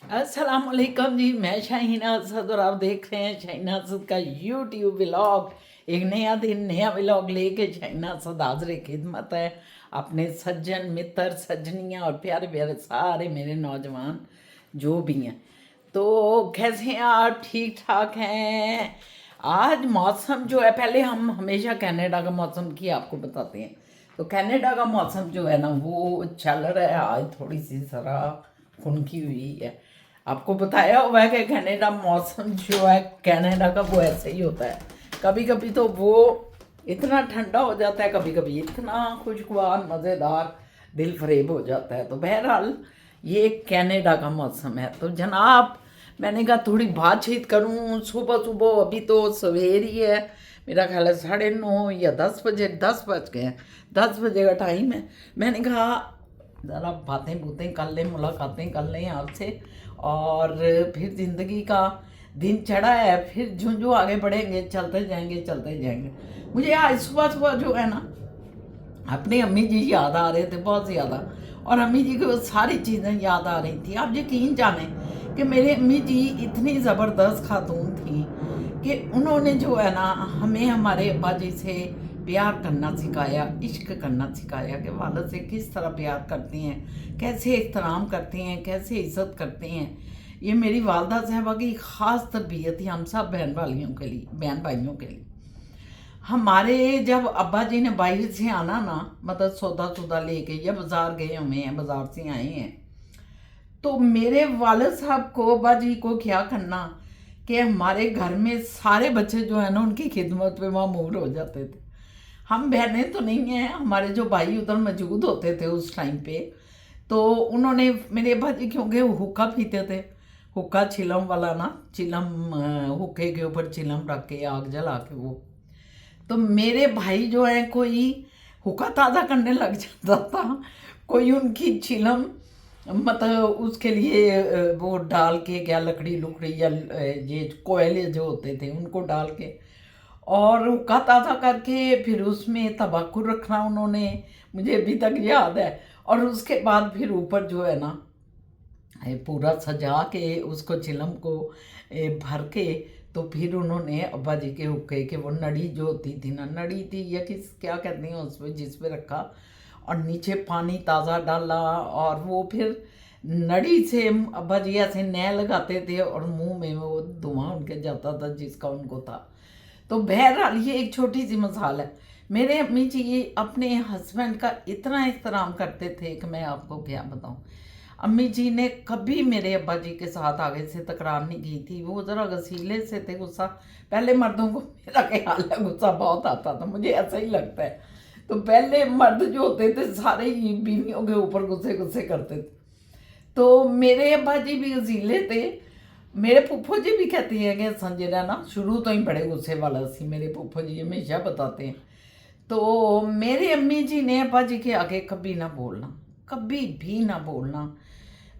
अस्सलाम वालेकुम जी। मैं शाहीना असद और आप देख रहे हैं शाहीना असद का यूट्यूब व्लॉग। एक नया दिन नया व्लॉग लेके शाहीना असद हाज़िर खिदमत है। अपने सज्जन मित्र सज्जनियाँ और प्यारे प्यारे सारे मेरे नौजवान जो भी हैं, तो कैसे हैं आप? ठीक ठाक हैं? आज मौसम जो है, पहले हम हमेशा कनाडा का मौसम की आपको बताते हैं। तो कनाडा का मौसम जो है ना, वो चल रहा है। आज थोड़ी सी ज़रा खुनकी हुई है। आपको बताया हुआ है कि कनाडा मौसम जो है कनाडा का वो ऐसे ही होता है। कभी कभी तो वो इतना ठंडा हो जाता है, कभी कभी इतना खुशगवार मज़ेदार दिल फरेब हो जाता है। तो बहरहाल ये कनाडा का मौसम है। तो जनाब, मैंने कहा थोड़ी बातचीत करूं। सुबह सुबह अभी तो सवेर ही है, मेरा ख्याल है 9:30 या 10 बजे, 10 बज गए हैं, 10 बजे का टाइम है। मैंने कहा ज़रा बातें बूतें कर लें, मुलाकातें कर लें आपसे, और फिर ज़िंदगी का दिन चढ़ा है, फिर जो जो आगे बढ़ेंगे चलते जाएंगे चलते जाएंगे। मुझे आज सुबह सुबह जो है ना, अपनी अम्मी जी याद आ रहे थे बहुत ज़्यादा, और अम्मी जी की वो सारी चीज़ें याद आ रही थी। आप यकीन जाने कि मेरी अम्मी जी इतनी ज़बरदस्त खातून थी कि उन्होंने जो है ना, हमें हमारे अब्बा जी से प्यार करना सिखाया, इश्क करना सिखाया कि वालद से किस तरह प्यार करती हैं, कैसे एहतराम करती हैं, कैसे इज़्ज़त करती हैं। ये मेरी वालदा साहबा की ख़ास तरबियत थी हम सब बहन वालियों के लिए, बहन भाइयों के लिए। हमारे जब अब्बा जी ने बाहर से आना ना, मतलब सौदा सौदा लेके, या बाज़ार गए हुए हैं, बाज़ार से आए हैं, तो मेरे वालिद साहब को, अब्बा जी को क्या करना कि हमारे घर में सारे बच्चे जो है ना, उनकी खिदमत पे मामूर हो जाते थे। हम बहनें तो नहीं हैं, हमारे जो भाई उधर मौजूद होते थे उस टाइम पे, तो उन्होंने, मेरे अब्बा जी क्योंकि हुक्का पीते थे, हुक्का चिलम वाला ना, चिलम, हुक्के के ऊपर चिलम रख के आग जला के वो, तो मेरे भाई जो है, कोई हुक्का ताज़ा करने लग जाता था, कोई उनकी चिलम, मतलब उसके लिए वो डाल के, क्या लकड़ी लुकड़ी या ये कोयले जो होते थे उनको डाल के, और हुक्का ताज़ा करके फिर उसमें तंबाकू रखना उन्होंने, मुझे अभी तक याद है। और उसके बाद फिर ऊपर जो है ना, पूरा सजा के उसको चिलम को भर के, तो फिर उन्होंने अब्बा जी के हुक्के के वो नड़ी जो होती थी ना, नड़ी थी या किस क्या कहते हैं उसमें, जिस पे रखा और नीचे पानी ताज़ा डाला, और वो फिर नड़ी से अब्बा जी ऐसे नए लगाते थे और मुंह में वो धुआं उनके जाता था जिसका उनको था। तो बहरहाल ये एक छोटी सी मिसाल है। मेरे अम्मी जी अपने हस्बैंड का इतना एहतराम करते थे कि मैं आपको क्या बताऊं। अम्मी जी ने कभी मेरे अब्बा जी के साथ आगे से तकरार नहीं की थी। वो ज़रा गसीले से थे, गुस्सा, पहले मर्दों को मेरा ख्याल है गुस्सा बहुत आता था, मुझे ऐसा ही लगता है। तो पहले मर्द जो होते थे सारे ही बीवियों के ऊपर गुस्से गुस्से करते थे। तो मेरे अब्बा जी भी गजीले थे। मेरे फूफो जी भी कहती हैं कि संजय ना शुरू तो ही बड़े गुस्से वाला सी, मेरे फूफो जी हमेशा बताते हैं। तो मेरे अम्मी जी ने अब्बा जी के आगे कभी ना बोलना, कभी भी ना बोलना।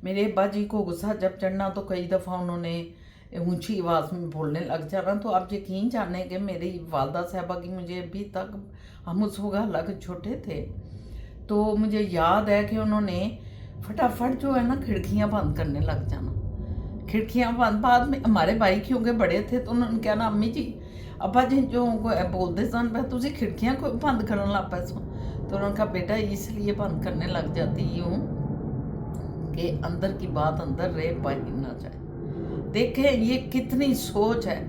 मेरे अब्बा जी को गुस्सा जब चढ़ना तो कई दफ़ा उन्होंने ऊंची आवाज़ में बोलने लग जाना। तो आप यकीन जाने कि मेरी वालदा साहबा की, मुझे अभी तक, हम उस वक्त हालांकि छोटे थे, तो मुझे याद है कि उन्होंने फटाफट जो है ना खिड़कियां बंद करने लग जाना। खिड़कियां बंद, बाद में हमारे भाई क्योंकि बड़े थे तो उन्होंने कहना, अम्मी जी अब्बा जी जो बोलते सन पे तुझे खिड़कियां को बंद करने लग पे सो। तो उन्होंने कहा बेटा इसलिए बंद करने लग जाती हूँ कि अंदर की बात अंदर रहे, बाहर ना जाए। देखें ये कितनी सोच है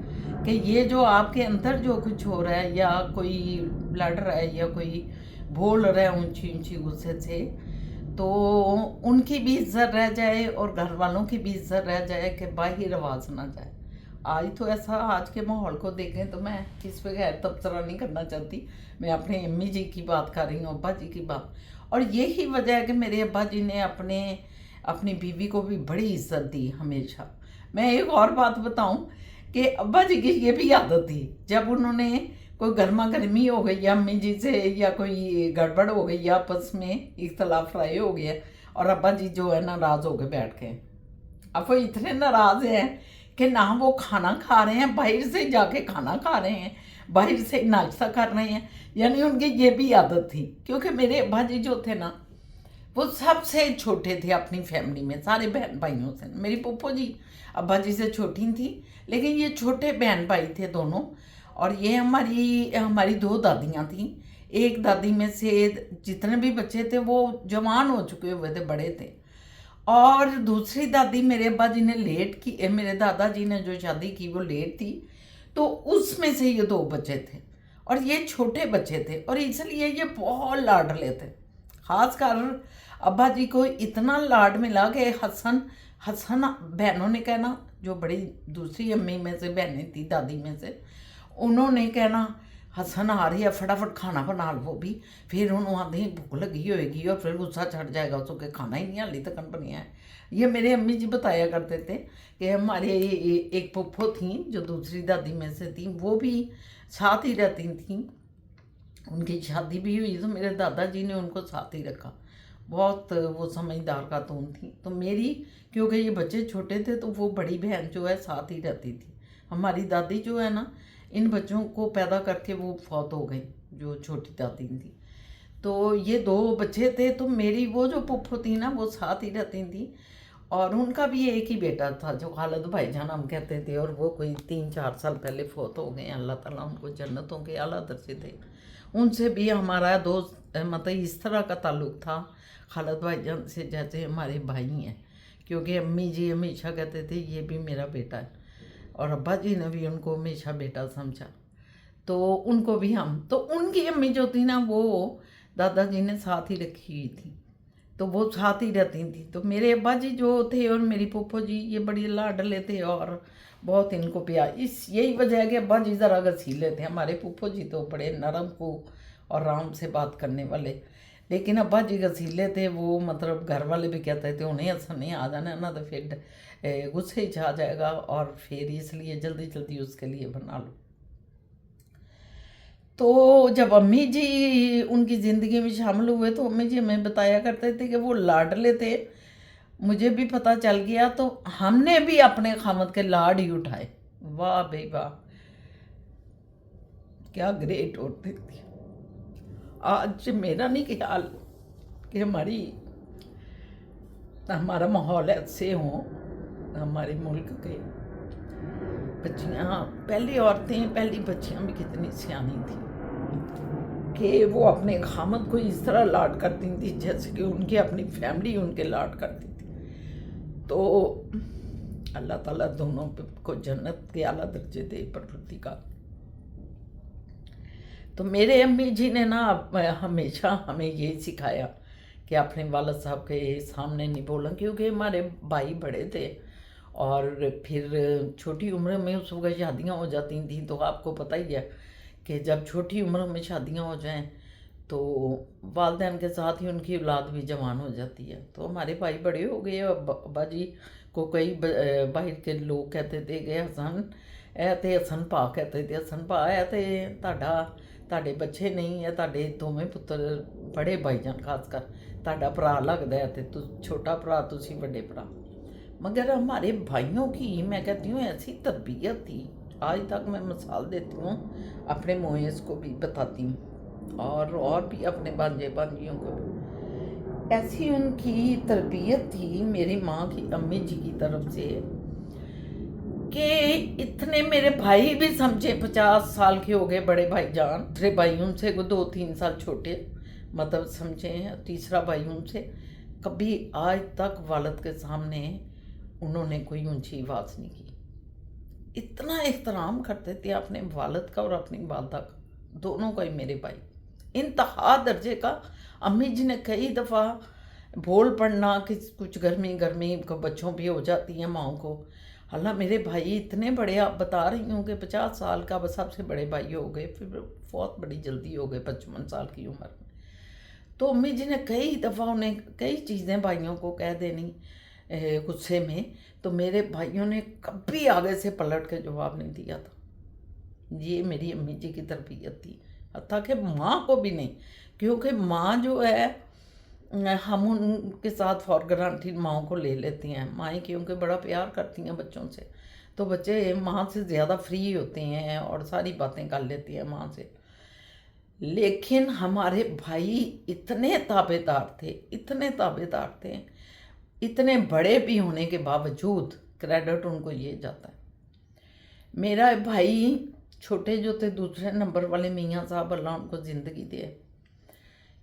कि ये जो आपके अंदर जो कुछ हो रहा है, या कोई लड़ रहा है या कोई बोल रहा है ऊंची ऊंची गुस्से से, तो उनकी भी इज्जत रह जाए और घर वालों की भी इज्जत रह जाए कि बाहर आवाज़ ना जाए। आज तो ऐसा, आज के माहौल को देखें तो मैं इस पे खैर तबसरा नहीं करना चाहती। मैं अपने अम्मी जी की बात कर रही हूँ, अब्बा जी की बात। और यही वजह है कि मेरे अब्बा जी ने अपनी बीवी को भी बड़ी इज्जत दी हमेशा। मैं एक और बात बताऊं कि अब्बा जी की ये भी आदत थी, जब उन्होंने कोई गर्मा गर्मी हो गई या अम्मी जी से, या कोई गड़बड़ हो गई या आपस में इख्तलाफ राय हो गया, और अब्बा जी जो है नाराज़ होकर बैठ गए। अब वो इतने नाराज़ हैं कि ना वो खाना खा रहे हैं, बाहर से जाके खाना खा रहे हैं, बाहर से नाश्ता कर रहे हैं। यानी उनकी ये भी आदत थी, क्योंकि मेरे अब्बा जी जो थे ना, वो सबसे छोटे थे अपनी फैमिली में, सारे बहन भाइयों से। मेरी पुप्पो जी अब्बा जी से छोटी थी, लेकिन ये छोटे बहन भाई थे दोनों। और ये हमारी हमारी दो दादियाँ थीं। एक दादी में से जितने भी बच्चे थे वो जवान हो चुके हुए थे, बड़े थे। और दूसरी दादी मेरे अब्बा जी ने लेट की, मेरे दादाजी ने जो शादी की वो लेट थी, तो उसमें से ये दो बच्चे थे और ये छोटे बच्चे थे, और इसलिए ये बहुत लाडले थे। खासकर अब्बा जी को इतना लाड मिला कि हसन हसन बहनों ने कहना, जो बड़ी दूसरी अम्मी में से बहनें थी दादी में से, उन्होंने कहना हसन आ रही है, फटाफट खाना बना लो भी। फिर उन्होंने आधी भूख लगी होएगी और फिर गुस्सा चढ़ जाएगा उसको कि खाना ही नहीं हाली तक बनिया है। ये मेरे अम्मी जी बताया करते थे कि हमारे एक पुप्पो थी जो दूसरी दादी में से थी, वो भी साथ ही रहती थी। उनकी शादी भी हुई तो मेरे दादाजी ने उनको साथ ही रखा। बहुत वो समझदार खातून थी। तो मेरी, क्योंकि ये बच्चे छोटे थे, तो वो बड़ी बहन जो है साथ ही रहती थी। हमारी दादी जो है ना, इन बच्चों को पैदा करके वो फौत हो गई, जो छोटी दादी थी। तो ये दो बच्चे थे, तो मेरी वो जो पुप्पो थी ना, वो साथ ही रहती थी। और उनका भी एक ही बेटा था जो खालिद भाईजान हम कहते थे, और वो कोई 3-4 साल पहले फौत हो गए। अल्लाह ताला उनको जन्नतों के आला दर्जे दे। उनसे भी हमारा दोस्त मतलब इस तरह का ताल्लुक़ था खालिद भाईजान से जैसे हमारे भाई हैं, क्योंकि अम्मी जी हमेशा कहते थे ये भी मेरा बेटा है, और अब्बा जी ने भी उनको हमेशा बेटा समझा। तो उनको भी हम, तो उनकी अम्मी जो थी ना, वो दादाजी ने साथ ही रखी हुई थी, तो वो साथ ही रहती थी। तो मेरे अब्बा जी जो थे और मेरी पुप्पो जी, ये बड़ी लाडले थे और बहुत इनको प्यार। इस यही वजह है कि अब्बा जी ज़रा गसीले थे, हमारे पुप्पो जी तो बड़े नरम को और आराम से बात करने वाले, लेकिन अब्बा जी गसीले थे। वो मतलब घर वाले भी कहते थे उन्हें ऐसा नहीं आ जाना ना, तो फिर गुस्से ही आ जाएगा, और फिर इसलिए जल्दी जल्दी उसके लिए बना लो। तो जब अम्मी जी उनकी ज़िंदगी में शामिल हुए, तो अम्मी जी हमें बताया करते थे कि वो लाडले थे। मुझे भी पता चल गया, तो हमने भी अपने खामद के लाड ही उठाए। वाह भाई वाह, क्या ग्रेट होती थी। आज मेरा नहीं ख्याल कि हमारा माहौल ऐसे हो। हमारे मुल्क के बच्चियाँ, पहली औरतें, पहली बच्चियाँ भी कितनी सियानी थी कि वो अपने खामद को इस तरह लाड करती थी जैसे कि उनकी अपनी फैमिली उनके लाड करती थी। तो अल्लाह ताला दोनों को जन्नत के आला दर्जे दे परवरदिगार। तो मेरे अम्मी जी ने ना हमेशा हमें ये सिखाया कि अपने वालिद साहब के सामने नहीं बोलना, क्योंकि हमारे भाई बड़े थे और फिर छोटी उम्र में उस वक्त शादियाँ हो जाती थी। तो आपको पता ही है कि जब छोटी उम्र में शादियाँ हो जाएं तो वालदैन के साथ ही उनकी औलाद भी जवान हो जाती है। तो हमारे भाई बड़े हो गए। अब्बा जी को कई बाहर के लोग कहते थे कि हसन ए ते हसन भा, कहते थे हसन भा है ते ਤੁਹਾਡੇ ਬੱਚੇ ਨਹੀਂ ਹੈ, ਤੁਹਾਡੇ ਦੋਵੇਂ ਪੁੱਤਰ बड़े भाईजान, खासकर ਤੁਹਾਡਾ ਭਰਾ लगता है, तो छोटा भरा तुसी बड़े भरा। मगर हमारे भाइयों की मैं कहती हूँ ऐसी तरबियत थी, आज तक मैं मिसाल देती हूँ, अपने मोएस को भी बताती हूँ और भी अपने भांजे भांजियों को भी। ऐसी उनकी तरबियत थी मेरी माँ की, अम्मी जी की तरफ से, कि इतने मेरे भाई भी समझे 50 साल के हो गए, बड़े भाईजान, दूसरे भाई उनसे 2-3 साल छोटे, मतलब समझे। तीसरा भाई उनसे कभी आज तक वालिद के सामने उन्होंने कोई ऊंची आवाज़ नहीं की। इतना एहतराम करते थे अपने वालिद का और अपनी वालदा का, दोनों का ही मेरे भाई, इंतहा दर्जे का। अम्मी जी ने कई दफ़ा बोल पड़ना कि कुछ गर्मी को बच्चों भी हो जाती है माओ को। हालांकि मेरे भाई इतने बड़े, आप बता रही हूँ कि 50 साल का बस सबसे बड़े भाई हो गए, फिर बहुत बड़ी जल्दी हो गए 55 साल की उम्र में। तो अम्मी जी ने कई दफ़ा उन्हें कई चीज़ें भाइयों को कह देनी गुस्से में, तो मेरे भाइयों ने कभी आगे से पलट के जवाब नहीं दिया था। ये मेरी अम्मी जी की तरबियत थी। हत्ता कि माँ को भी नहीं, क्योंकि माँ जो है हम उनके साथ फॉर ग्रांटेड माँओं को ले लेती हैं। माएँ क्योंकि बड़ा प्यार करती हैं बच्चों से, तो बच्चे माँ से ज़्यादा फ्री होते हैं और सारी बातें कर लेती हैं माँ से। लेकिन हमारे भाई इतने ताबेदार थे, इतने ताबेदार थे, इतने बड़े भी होने के बावजूद क्रेडिट उनको ये जाता है। मेरा भाई छोटे जो थे दूसरे नंबर वाले मियाँ साहब, अल्लाह उनको ज़िंदगी दे,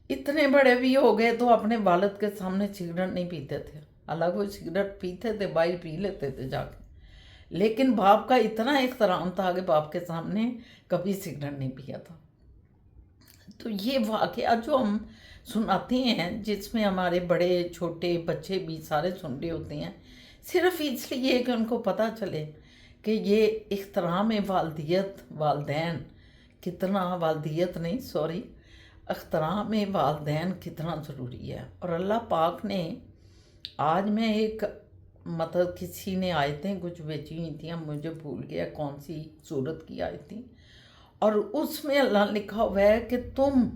इतने बड़े भी हो गए तो अपने वालिद के सामने सिगरेट नहीं पीते थे। हालांकि वो सिगरेट पीते थे, बाहर पी लेते थे जाके, लेकिन बाप का इतना एहतराम था कि बाप के सामने कभी सिगरेट नहीं पिया था। तो ये वाक़या जो हम सुनाते हैं, जिसमें हमारे बड़े छोटे बच्चे भी सारे सुन रहे होते हैं, सिर्फ इसलिए कि उनको पता चले कि ये इख्तराम वालदियत, वालदैन कितना, वालदियत नहीं सॉरी, इख्तराम वालदैन कितना ज़रूरी है। और अल्लाह पाक ने, आज मैं एक मतलब किसी ने आयतें कुछ बेची हुई थी, मुझे भूल गया कौन सी सूरत की आयत थी, और उसमें अल्लाह लिखा हुआ है कि तुम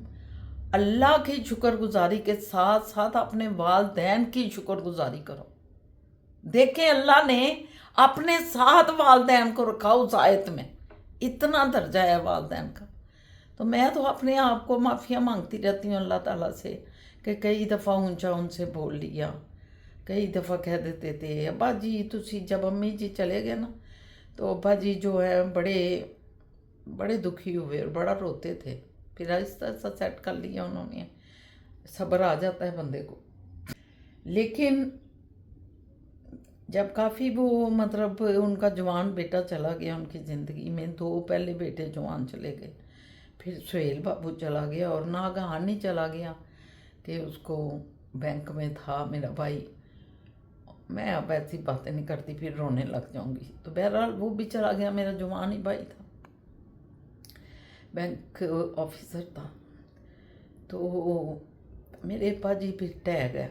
अल्लाह की शुक्रगुजारी के साथ साथ अपने वालदैन की शुक्रगुजारी करो। देखें, अल्लाह ने अपने साथ वालदैन को रखा उस आयत में, इतना दर्जा है वालदैन का। तो मैं तो अपने आप को माफ़िया मांगती रहती हूँ अल्लाह ताला से कि कई दफ़ा ऊंचा उनसे बोल लिया, कई दफ़ा कह देते थे अब्बा जी तुसी, जब अम्मी जी चले गए ना तो अब्बा जी जो है बड़े दुखी हुए और बड़ा रोते थे। फिर आहिस्ता आहिस्ता सेट कर लिया उन्होंने, सब्र आ जाता है बंदे को। लेकिन जब काफ़ी वो मतलब उनका जवान बेटा चला गया उनकी ज़िंदगी में, 2 पहले बेटे जवान चले गए, फिर सुहेल बाबू चला गया और नागहान ही चला गया कि उसको बैंक में था मेरा भाई। मैं अब ऐसी बातें नहीं करती, फिर रोने लग जाऊंगी। तो बहरहाल वो भी चला गया, मेरा जवान ही भाई था, बैंक ऑफिसर था। तो मेरे पाजी फिर टह गए।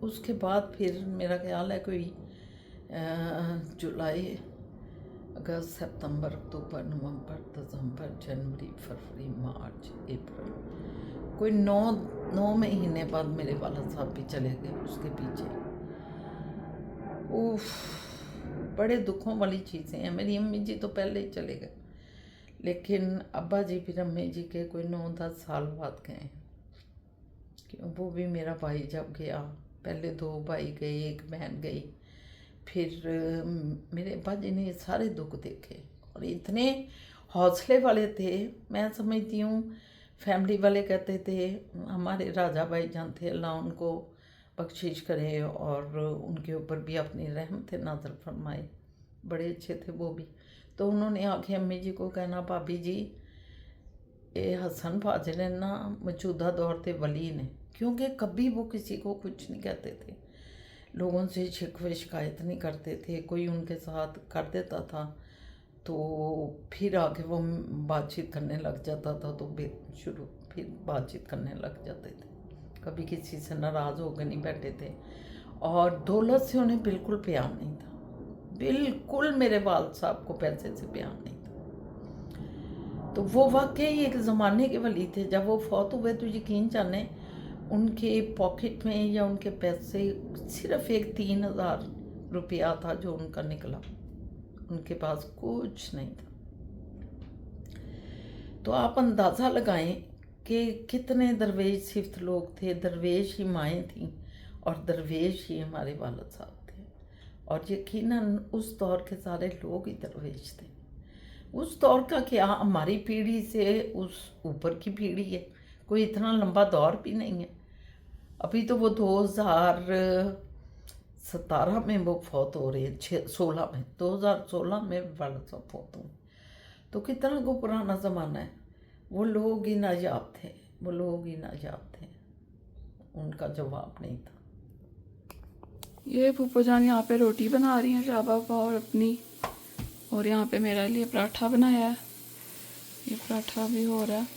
उसके बाद फिर मेरा ख्याल है कोई जुलाई, अगस्त, सितंबर, अक्टूबर, नवंबर, दिसंबर, जनवरी, फरवरी, मार्च, अप्रैल, कोई 9 महीने बाद मेरे वाला साहब भी चले गए उसके पीछे। उफ, बड़े दुखों वाली चीज़ें हैं। मेरी अम्मी जी तो पहले ही चले गए, लेकिन अब्बा जी फिर अम्मी जी के कोई 9-10 साल बाद गए हैं। क्यों, वो भी मेरा भाई जब गया, पहले 2 भाई गए, 1 बहन गई, फिर मेरे अब्बा जी ने सारे दुख देखे और इतने हौसले वाले थे। मैं समझती हूँ फैमिली वाले कहते थे, हमारे राजा भाई जान थे, अल्लाह उनको बख्शिश करे और उनके ऊपर भी अपनी रहमत नाज़िल फरमाए, बड़े अच्छे थे वो भी। तो उन्होंने आके अम्मी जी को कहना, भाभी जी ये हसन फाजिल ना मौजूदा दौर के वली ने, क्योंकि कभी वो किसी को कुछ नहीं कहते थे, लोगों से शिकवे शिकायत नहीं करते थे। कोई उनके साथ कर देता था तो फिर आके वो बातचीत करने लग जाता था, तो शुरू फिर बातचीत करने लग जाते थे, कभी किसी से नाराज़ होकर नहीं बैठे थे। और दौलत से उन्हें बिल्कुल प्यार नहीं था, बिल्कुल मेरे वालिद साहब को पैसे से प्यार नहीं था। तो वो वाकई एक ज़माने के वली थे। जब वो फौत हुए तो यकीन जाने उनके पॉकेट में या उनके पैसे सिर्फ एक 3,000 रुपया था जो उनका निकला, उनके पास कुछ नहीं था। तो आप अंदाज़ा लगाएं कि कितने दरवेश सिफ्त लोग थे, दरवेश ही माएँ थीं और दरवेश ही हमारे वालिद साहब थे। और यकीनन उस दौर के सारे लोग ही दरवेश थे। उस दौर का क्या, हमारी पीढ़ी से उस ऊपर की पीढ़ी है, कोई इतना लंबा दौर भी नहीं है। अभी तो वो 2017 में वो फौत हो रही है, 2016 में वालिद साहब फौत हुए। तो कितना को पुराना ज़माना है। वो लोग ही नायाब थे, वो लोग ही नायाब थे, उनका जवाब नहीं था। ये फूफो जान यहाँ पे रोटी बना रही हैं शाबा और अपनी, और यहाँ पे मेरे लिए पराठा बनाया है। ये पराठा भी हो रहा है,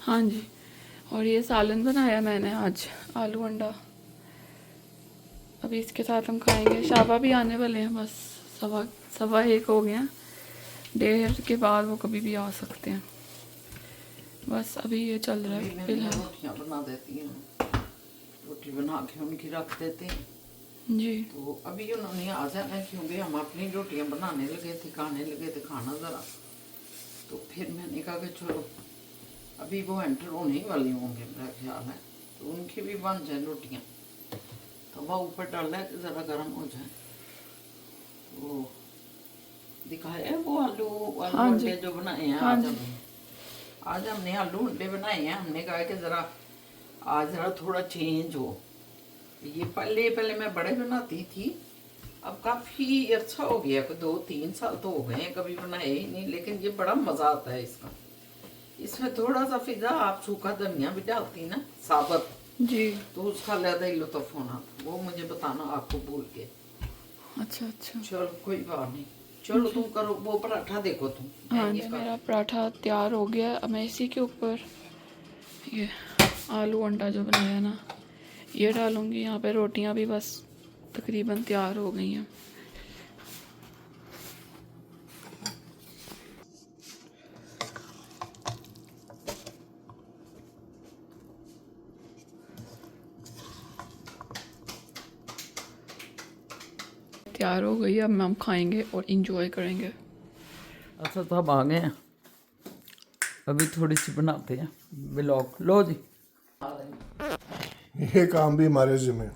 हाँ जी। और ये सालन बनाया मैंने आज, आलू अंडा। अभी इसके साथ हम खाएंगे। शाबा भी आने वाले हैं, बस 1:15 हो गया, 1:30 के बाद वो कभी भी आ सकते हैं। बस अभी ये चल रहा है फिलहाल। बना देती हूँ, रोटी बना के उनकी रख देते हैं जी। तो अभी उन्होंने आ जाना, क्योंकि हम अपनी रोटियां बनाने लगे थे, खाने लगे थे, खाना ज़रा तो फिर मैंने कहा कि चलो अभी वो एंटर होने ही वाले होंगे मेरा ख्याल है, तो उनकी भी बन जाए रोटियाँ। तवा ऊपर डाला है कि ज़रा गर्म हो जाए। वो दिखाया है वो आलू हाँ जी। अंडे जो बनाए हैं हाँ आज जी। हमने। आज हमने आलू अंडे बनाए हैं। हमने कहा कि ज़रा आज ज़रा थोड़ा चेंज हो। ये पहले मैं बड़े बनाती थी, अब काफ़ी अच्छा हो गया, कोई 2-3 साल तो हो गए हैं, कभी बनाए ही नहीं। लेकिन ये बड़ा मज़ा आता है इसका। इसमें थोड़ा सा फिजा आप सूखा धनिया भी डालती ना साबुत, जी। तो उसका ज़्यादा ही लुत्फ होना। वो मुझे बताना आपको भूल के। अच्छा अच्छा। चलो कोई बात नहीं, चलो तुम करो वो पराठा देखो तुम। मैं हाँ ये जी, कर- मेरा पराठा तैयार हो गया। अब मैं इसी के ऊपर ये आलू अंडा जो बनाया है ना, ये डालूंगी। यहाँ पे रोटियाँ भी बस तकरीबन तैयार हो गई हैं। तैयार हो गई, अब हम खाएंगे और इंजॉय करेंगे। अच्छा तो अब आ गए हैं, अभी थोड़ी सी बनाते हैं ब्लॉग। लो जी, ये काम भी हमारे जिम्मे।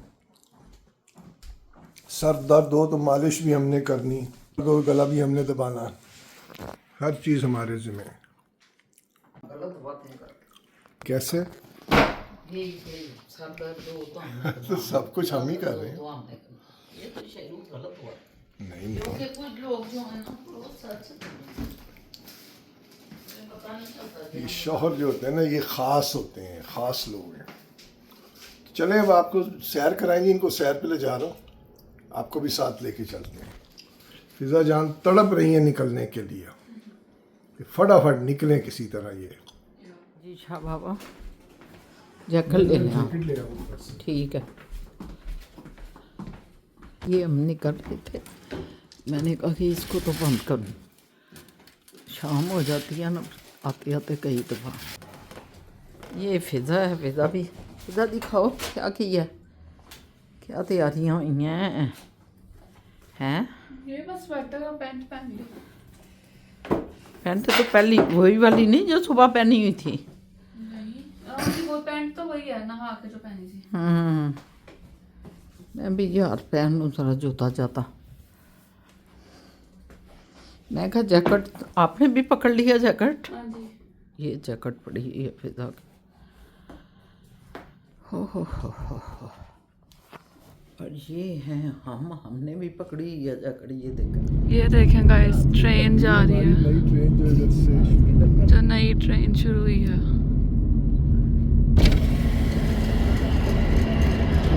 सर दर्द हो तो मालिश भी हमने करनी, तो गला भी हमने दबाना, हर चीज़ हमारे जिम्मे। गलत बातें कर कैसे? ये सर दर्द हो तो हमने तो सब कुछ हम ही कर रहे हैं। तो हमने करना। ये तो शेरू गलत हुआ, नहीं क्योंकि कुछ लोग जो है ना वो सच पता नहीं चलता। ये शौहर जो होते हैं ना, ये ख़ास होते हैं, ख़ास लोग हैं। तो चलें अब आपको सैर कराएंगे, इनको सैर पे ले जा रहा हूँ, आपको भी साथ लेके चलते हैं। फिजा जान तड़प रही है निकलने के लिए, कि फटाफट निकलें किसी तरह। ये जी शाह बाबा जैकेट ले लें। जैकेट ले आओ ऊपर से। ठीक है, ये हम निकल रहे थे, मैंने कहा कि इसको तो बंद करूँ, शाम हो जाती है ना आते आते कई दफ़ा। ये फिज़ा है, फिज़ा भी, फिज़ा दिखाओ क्या किया, क्या तैयारियाँ हुई हैं? हैं ये बस स्वेटर और पैंट पहन ली। पैंट तो पहली वही वाली नहीं जो सुबह पहनी हुई थी। नहीं, वो पैंट तो वही है नहा के जो पहनी थी। मैं भी यार पहन लूँ ज़रा जूता जाता। मैं कहा जैकेट आपने भी पकड़ लिया जैकेट। हाँ जी। ये जैकेट पड़ी हुई है फिजा की। हो। और ये है हमने भी पकड़ी हुई है जैकेट। ये देखें, ये देखें गाइस, ट्रेन जा रही है, नई ट्रेन जो इधर से जो नई ट्रेन शुरू हुई है।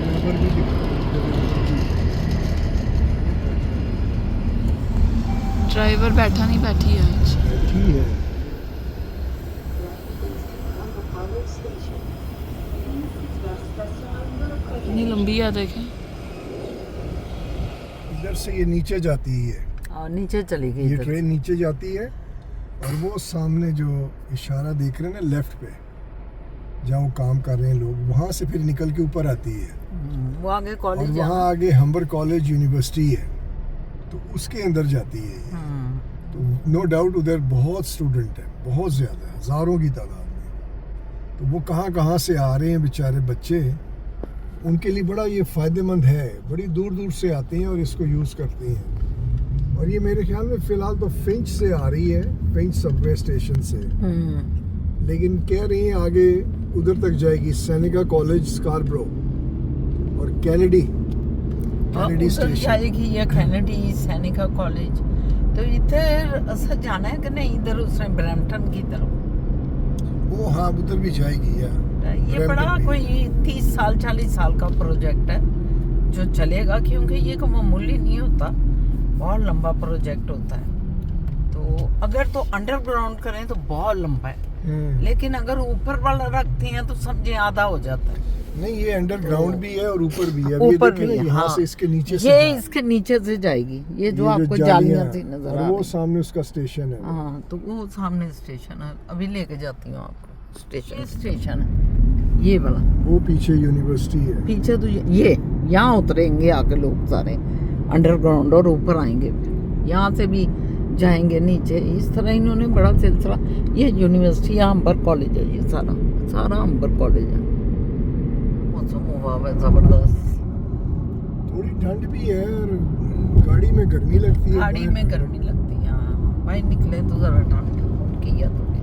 ड्राइवर भी ड्राइवर बैठा नहीं, बैठी है आज। बैठी है। इतनी लंबी है देखें। इधर से ये नीचे जाती है, और नीचे चली गई ये इधर। ट्रेन नीचे जाती है, और वो सामने जो इशारा देख रहे हैं ना लेफ्ट पे, जहाँ वो काम कर रहे हैं लोग, वहाँ से फिर निकल के ऊपर आती है। वो आगे और कॉलेज वहाँ आगे हम्बर कॉलेज यूनिवर्सिटी है, तो उसके अंदर जाती है ये। तो नो डाउट उधर बहुत स्टूडेंट है, बहुत ज़्यादा, हज़ारों की तादाद में। तो वो कहाँ से आ रहे हैं बेचारे बच्चे, उनके लिए बड़ा ये फ़ायदेमंद है। बड़ी दूर दूर से आते हैं और इसको यूज़ करते हैं। और ये मेरे ख्याल में फ़िलहाल तो फिंच से आ रही है, फिंच सबवे स्टेशन से, लेकिन कह रही हैं आगे उधर तक जाएगी, सैनिका कॉलेज स्कारब्रो और कैनेडी स्टेशन। जाएगी या कैनेडी सैनिका कॉलेज। तो इधर असर जाना है कि नहीं, इधर उसने ब्रैम्पटन की तरफ। वो हाँ उधर भी जाएगी यार। ये बड़ा ब्रैम्पटन भी। कोई 30 साल 40 साल का प्रोजेक्ट है जो चलेगा, क्योंकि ये कोई मामूली नहीं होता, बहुत लंबा प्रोजेक्ट होता है। तो अगर तो अंडरग्राउंड करें तो बहुत लंबा है, लेकिन अगर ऊपर वाला रखते हैं तो समझे आधा हो जाता है। नहीं ये अंडरग्राउंड भी है और ऊपर भी है। अब ये ऊपर देखिए भी ना, है, यहाँ हाँ। से इसके नीचे से ये इसके नीचे से जाएगी, ये जो आपको जालियां सी नजर और आ वो रही। सामने उसका स्टेशन है। हाँ तो वो सामने स्टेशन है, अभी लेके जाती हूँ आपको। स्टेशन है ये वाला, वो पीछे यूनिवर्सिटी है। पीछे तो ये यहाँ उतरेंगे आके लोग सारे अंडरग्राउंड और ऊपर आएंगे। यहाँ से भी जाएंगे नीचे। इस तरह इन्होंने बड़ा सिलसिला। ये यूनिवर्सिटी है, अंबर कॉलेज है, ये सारा सारा अंबर कॉलेज है। मौसम हुआ है ज़बरदस्त। थोड़ी ठंड भी है और गाड़ी में गर्मी लगती है। गाड़ी में गर्मी लगती है, हाँ। भाई निकले तो ज़रा ठंड की है थोड़ी।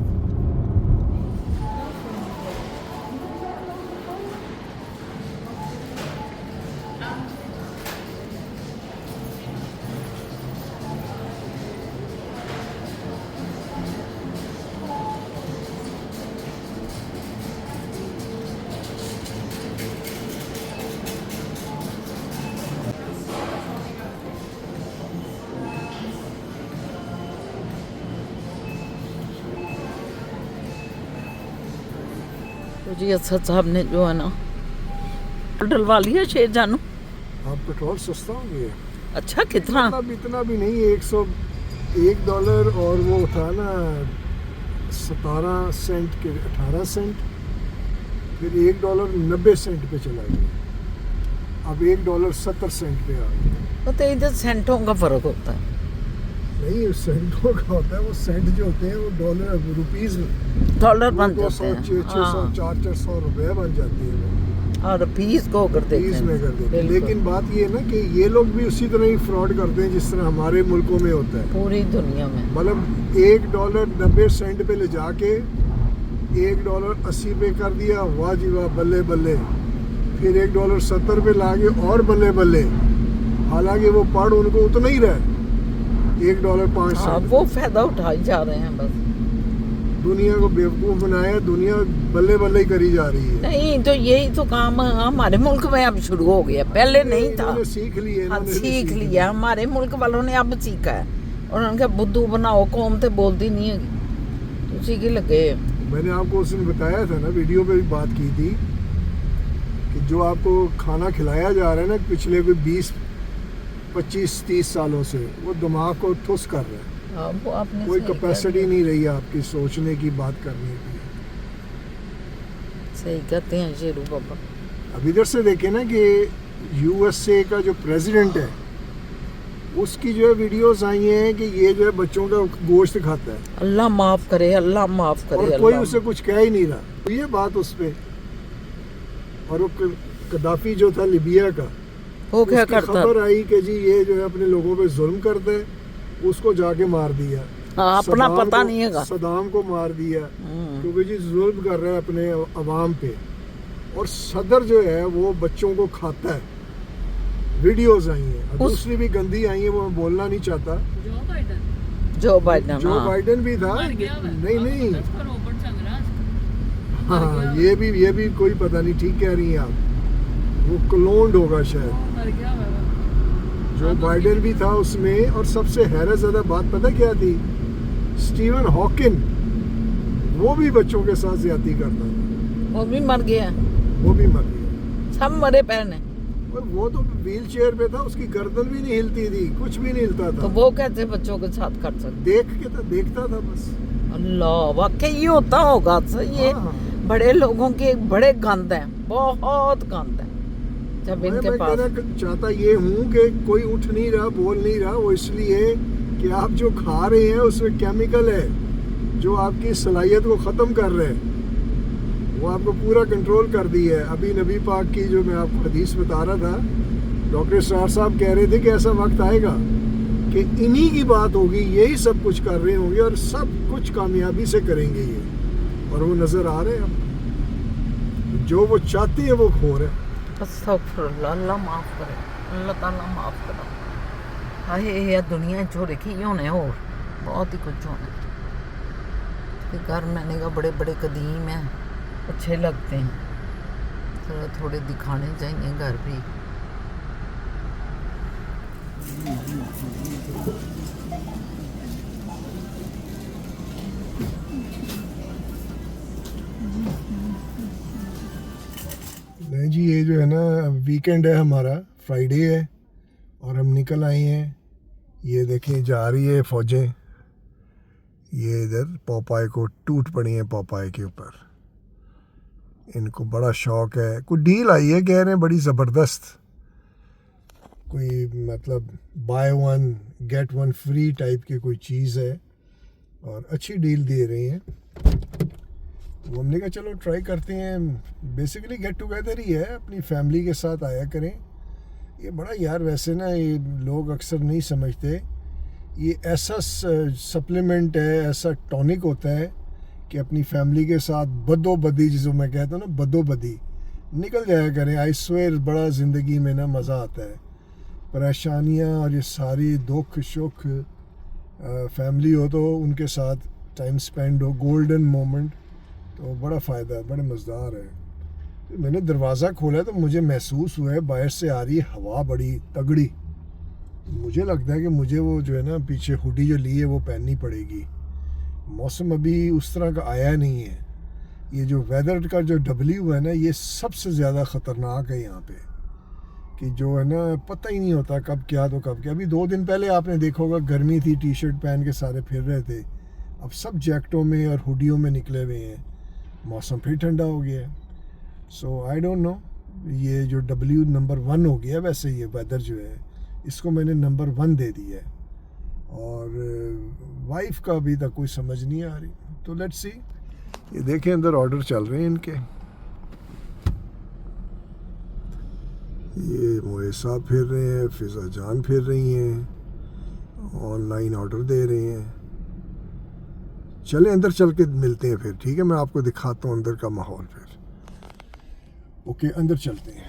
तो जी असद साहब ने जो है ना डलवा लिया शेर जानू। आप पेट्रोल सस्ता हो गया। अच्छा कितना? इतना भी नहीं, $1 और वो था ना 17 सेंट के 18 सेंट, फिर $1.90 पे चला गया, अब $1.70 पे आ गया। तो इधर सेंटों का फर्क होता है। नहीं, सेंटों का होता है, वो सेंट जो होते हैं वो $, रुपीस डॉलर बन जाते 200, हैं, 600, हाँ। 400 रुपए बन जाती है वो। और फीस को कर देते फीस में कर देते हैं। बिल्कुल। लेकिन बात ये है ना कि ये लोग भी उसी तरह ही फ्रॉड करते हैं जिस तरह हमारे मुल्कों में होता है। पूरी दुनिया में मतलब $1.90 पे ले जाके $1.80 पे कर दिया, वाह जी वाह, बल्ले बल्ले। फिर $1.70 पे लाके और बल्ले बल्ले। हालांकि वो पढ़ उनको उतना ही रहा, $1.05। हाँ, वो फायदा उठाई जा रहे हैं बस। दुनिया को बेवकूफ बनाया, दुनिया बल्ले बल्ले ही करी जा रही है। नहीं तो यही तो काम हमारे मुल्क में अब शुरू हो गया, पहले नहीं था। इन्होंने सीख लिया, हाँ, इन्होंने भी सीख लिया। हमारे मुल्क वालों ने अब सीखा है। उन्होंने कहा बुद्धू बनाओ, कौम तो बोलती नहीं है, उसी के लगे। मैंने आपको उस दिन बताया था ना, वीडियो पे भी बात की थी कि जो आपको खाना खिलाया जा रहा है ना पिछले कोई 20, 25, 30 सालों से, वो दिमाग को ठुस कर रहा है। वो आपने कोई सही कह कैपेसिटी दिया। नहीं रही आपकी सोचने की, बात करने की। सही कहते हैं शेरू बाबा। अब इधर से देखें ना कि USA का जो प्रेसिडेंट है, उसकी जो है वीडियोस आई हैं कि ये जो है बच्चों का गोश्त खाता है, अल्लाह माफ करे, अल्लाह माफ करे। और कोई अल्लाह उसे कुछ कह ही नहीं रहा। तो ये बात उस पे, और वो कदाफी जो था लिबिया का, वो क्या उसकी करता? खबर आई कि जी ये जो है अपने लोगों पे जुल्म करता है, उसको जाके मार दिया। हाँ, अपना सदाम पता को- नहीं है। सदाम को मार दिया क्योंकि जी जुल्म कर रहा है अपने अवाम पे। और सदर जो है वो बच्चों को खाता है। वीडियोस आई हैं, और उस- दूसरी भी गंदी आई है, वो मैं बोलना नहीं चाहता। जो बाइडन, जो हाँ। बाइडन भी था, नहीं हाँ, ये भी कोई पता नहीं, ठीक कह रही हैं आप, वो क्लोन्ड होगा शायद। जो बाइडेन भी था उसमें। और सबसे हैरत ज़्यादा बात पता क्या थी? स्टीवन हॉकिन, वो भी बच्चों के साथ ज्यादती करता था, वो भी मर गया, वो भी मर गया। सब मरे पहने। और वो तो व्हील चेयर पे था, उसकी गर्दन भी नहीं हिलती थी, कुछ भी नहीं हिलता तो था। वो कैसे बच्चों के साथ कर सकते? देख के तो देखता था बस। अल्लाह, वाकई ये होता होगा सर। ये हाँ। बड़े लोगों के बड़े गंद हैं, बहुत गंद है जब इनके मैं पास। कहना चाहता ये हूँ कि कोई उठ नहीं रहा, बोल नहीं रहा, वो इसलिए कि आप जो खा रहे हैं उसमें केमिकल है जो आपकी सलाहियत को ख़त्म कर रहे हैं। वो आपको पूरा कंट्रोल कर दी है। अभी नबी पाक की जो मैं आपको हदीस बता रहा था, डॉक्टर इसरार साहब कह रहे थे कि ऐसा वक्त आएगा कि इन्हीं की बात होगी, यही सब कुछ कर रहे होंगे और सब कुछ कामयाबी से करेंगे ये, और वो नज़र आ रहे हैं। अब जो वो चाहते हैं वो हो रहे हैं। अस्तगफुरुल्लाह, अल्लाह माफ़ करे, अल्लाह ताला माफ़ करे। हाय ये दुनिया जो रखी होने, और बहुत ही कुछ होने। घर मैंने कहा बड़े बड़े कदीम हैं, अच्छे लगते हैं, थोड़े थोड़े दिखाने चाहिए घर भी। नहीं जी, ये जो है ना वीकेंड है हमारा, फ्राइडे है और हम निकल आए हैं। ये देखें जा रही है फौजें, ये इधर पोपाई को टूट पड़ी हैं पोपाई के ऊपर। इनको बड़ा शौक है, कोई डील आई है कह रहे हैं बड़ी ज़बरदस्त, कोई मतलब by one get one free type की कोई चीज़ है और अच्छी डील दे रही हैं। तो हमने कहा चलो ट्राई करते हैं। बेसिकली गेट टुगेदर ही है, अपनी फैमिली के साथ आया करें। ये बड़ा यार वैसे ना ये लोग अक्सर नहीं समझते, ये ऐसा सप्लीमेंट है, ऐसा टॉनिक होता है कि अपनी फैमिली के साथ बदोबदी, जिसको मैं कहता हूँ ना बदोबदी, निकल जाया करें। आई स्वेयर बड़ा ज़िंदगी में ना मज़ा आता है। परेशानियाँ और ये सारी दुख सुख फैमिली हो तो उनके साथ टाइम स्पेंड हो, गोल्डन मोमेंट, तो बड़ा फ़ायदा है, बड़े मज़ेदार है। मैंने दरवाज़ा खोला तो मुझे महसूस हुआ है बाहर से आ रही हवा बड़ी तगड़ी। मुझे लगता है कि मुझे वो जो है ना पीछे हुडी जो ली है वो पहननी पड़ेगी। मौसम अभी उस तरह का आया नहीं है। ये जो वेदर का जो W है ना, ये सबसे ज़्यादा ख़तरनाक है यहाँ पे, कि जो है ना पता ही नहीं होता कब क्या तो कब क्या। अभी 2 दिन पहले आपने देखा होगा गर्मी थी, टी शर्ट पहन के सारे फिर रहे थे। अब सब जैकेटों में और हुडियों में निकले हुए हैं, मौसम फिर ठंडा हो गया है। सो आई डोंट नो, ये जो W नंबर 1 हो गया वैसे ये वेदर जो है इसको मैंने नंबर 1 दे दिया है। और वाइफ का अभी तक कोई समझ नहीं आ रही, तो लेट्स सी। ये देखें अंदर ऑर्डर चल रहे हैं इनके। ये मोए साहब फिर रहे हैं, फिजा जान फिर रही हैं, ऑनलाइन ऑर्डर दे रहे हैं। चलें अंदर चल के मिलते हैं फिर, ठीक है? मैं आपको दिखाता हूँ अंदर का माहौल फिर। ओके अंदर चलते हैं।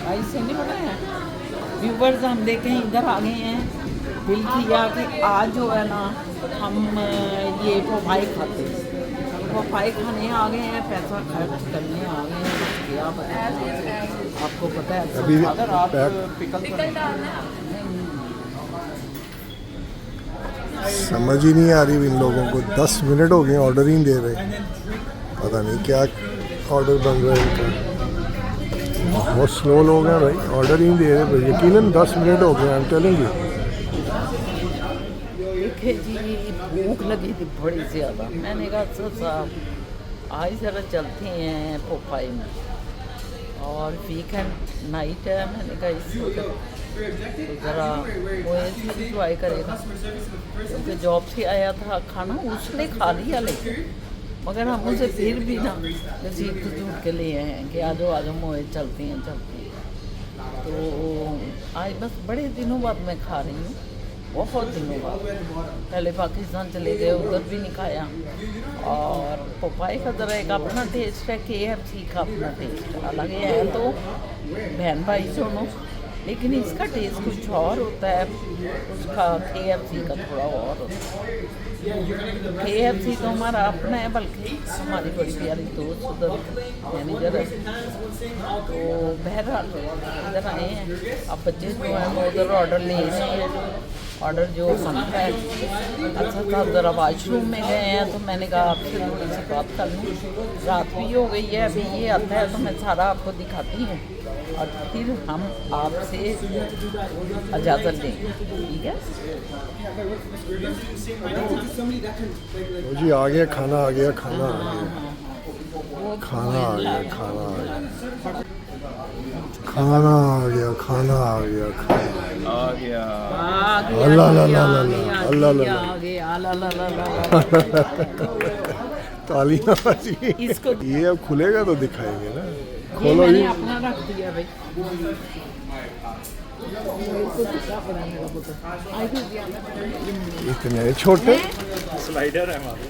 भाई से नहीं पता है व्यूवर्स, हम देखें इधर आ गए हैं। बिल किया कि आज जो है ना हम ये पपाई खाते हैं, पपाई खाने आ गए हैं, पैसा खर्च करने आ गए हैं। क्या पता आपको पता है अभी अगर आप पिकल डालना है। समझ ही नहीं आ रही इन लोगों को। 10 मिनट हो गए ऑर्डर ही नहीं दे रहे, पता नहीं क्या ऑर्डर बन रहा है इनका। बहुत स्लो लोग हैं भाई, ऑर्डर ही नहीं दे रहे। यकीनन 10 मिनट हो गए, आई एम टेलिंग यू। देखे जी भूख लगी थी बड़ी ज़्यादा। मैंने कहा सर साहब आज ज़रा चलते हैं पोपाई में, और वीकेंड नाइट है। मैंने कहा इस वक्त ज़रा वो इंजॉय करेगा, क्योंकि जॉब से आया था, खाना उसने खा लिया, लेकिन मगर हम उसे फिर भी ना नसीब तो झूठ के लिए हैं कि आज मोए चलते हैं। तो आज बस बड़े दिनों बाद मैं खा रही हूँ, बहुत दिनों बाद। पहले पाकिस्तान चले गए, उधर भी नहीं खाया। और पपाई का ज़रा एक अपना टेस्ट है, KFC का अपना टेस्ट है। अलग है तो बहन भाई दोनों, लेकिन इसका टेस्ट कुछ और होता है, उसका KFC का थोड़ा और होता है। KFC तो हमारा अपना है, बल्कि हमारी बड़ी प्यारी दोस्त उधर मैनेजर है। तो बहरहाल इधर आए हैं, अब बच्चे जो हैं वो उधर ऑर्डर ले रहे हैं। ऑर्डर जो बनता है, अच्छा था ज़रा वाशरूम में गए हैं, तो मैंने कहा आपसे थोड़ी सी बात कर लूँ। रात भी हो गई है, अभी ये आता है तो मैं सारा आपको दिखाती हूँ और फिर हम आपसे इजाज़त देंगे, ठीक है? जी आ गया खाना, आ गया खाना, आ गया खाना, आ गया खाना, आ गया खाना, आ गया खाना, आ गया खाना, आ गया। अल्लाह ला ला ला ला, अल्लाह ला ला, तालियां बजी। इसको ये अब खुलेगा तो दिखाएंगे ना। ये खोलो मैंने ये। अपना रख दिया भाई। इतने छोटे, स्लाइडर है हमारे।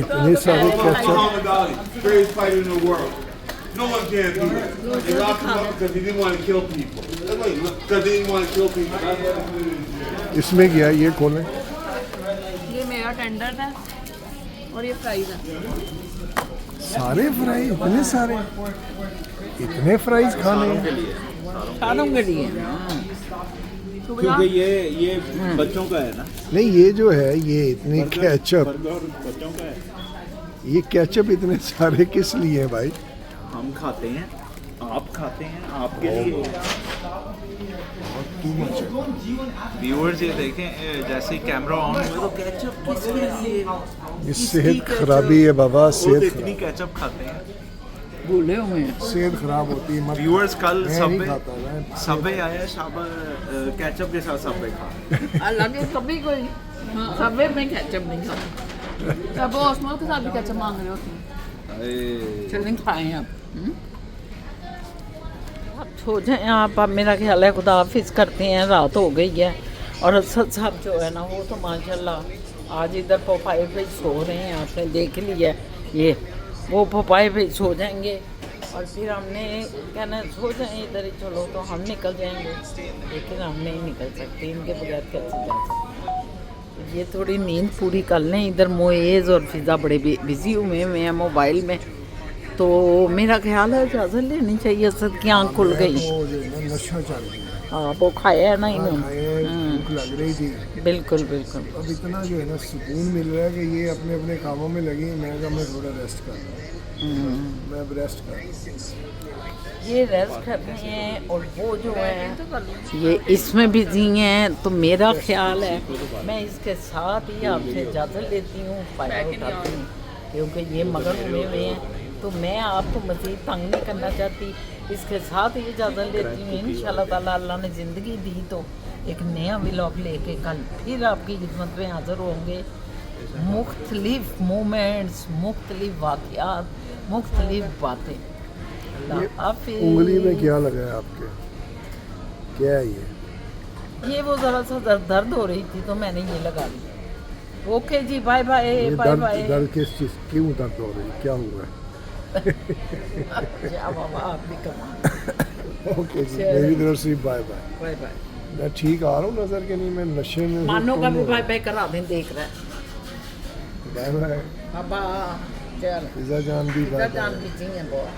इतने सारे ketchup. Muhammad Ali, greatest fighter in the world. No one can do it. They locked him up because he didn't want to kill people. Because they didn't want to kill people. That's what they did. इसमें क्या है, ये खोलें। ये मेरा tender है और ये फ्राइज है। सारे फ्राई, इतने सारे, इतने फ्राइज खाने हैं। खानों के लिए क्योंकि ये बच्चों का है ना, नहीं ये जो है ये इतने केचप, बर्गर बच्चों का है। ये केचप इतने सारे किस लिए हैं भाई? हम खाते हैं, आप खाते हैं, आपके लिए। व्यूअर्स ये देखें, जैसे कैमरा ऑन हुआ तो केचप किसके लिए? ये सेहत खराबी है बाबा, वो तो सेहत इतनी केचप खाते हैं। भूले हुए हैं। सेहत खराब होती है। व्यूअर्स कल मैं नहीं खाता, मैं सबवे आया शाबा केचप के साथ सबवे खा अलग है कभी कोई सबवे में केचप नहीं खाता। अब ओस्मो के साथ भी केचप मांग रहे होते चलें खाएं आप सो जाएं आप। अब मेरा ख्याल है खुदा हाफिज़ करते हैं, रात हो गई है। और असद साहब जो है ना वो तो माशाल्लाह आज इधर पोपाई पे सो रहे हैं, आपने देख लिया ये। वो पोपाई पे सो जाएंगे और फिर हमने कहना सो जाएं इधर ही, चलो तो हम निकल जाएंगे, लेकिन हम नहीं निकल सकते इनके बगैर कैसे जा सकते। ये थोड़ी नींद पूरी कर लें। इधर मोएज़ और फिज़ा बड़े बिज़ी हुए हैं मोबाइल में, तो मेरा ख्याल है इजाज़त लेनी चाहिए। असद की आँख खुल गई। वो जो है ना नशा चल गया। हाँ वो खाया है ना खाए, इन्होंने। भूख लग रही थी। बिल्कुल बिल्कुल। अब इतना जो है ना सुकून मिल रहा है कि ये अपने अपने कामों में लगी। मैं कहा मैं थोड़ा रेस्ट कर रहा हूँ, मैं अब रेस्ट कर रहा हूँ। ये रेस्ट कर रहे हैं और वो जो है ये इसमें बिजी हैं। तो मेरा ख्याल है मैं इसके साथ ही आपसे इजाज़त लेती हूँ, फ़ायदा उठाती हूँ, क्योंकि ये मगन हुए हैं तो मैं आपको मज़ीद तंग नहीं करना चाहती। इसके साथ ही इजाज़त लेती हूँ। इंशाअल्लाह ताला अल्लाह ने ज़िंदगी दी तो एक नया व्लॉग लेके कल फिर आपकी खिदमत में हाज़िर होंगे। मुख्तलिफ मोमेंट्स, मुख्तलिफ वाक़यात, मुख्तलिफ बातें। अल्लाह हाफ़िज़। उंगली में क्या लगा है आपके? क्या है ये वो ज़रा सा दर्द हो रही थी तो मैंने ये लगा दी। ओके जी, बाय बाय ये बाय दर्द बाय। दर्द किस चीज़ क्यों दर्द हो रही है, क्या हुआ है? क्या बाबा आप भी कमाल। ओके जी, मेरी तरफ से बाय बाय। Bye bye. मैं ठीक आ रहा हूँ नजर के नहीं, मैं नशे में हूँ, मानो का तुम भी हो। बाय बाय करा दें, देख रहा है बाय बाय। बाबा। चल फिजा जान भी बाय जान बाय। भी जी हैं बहुत।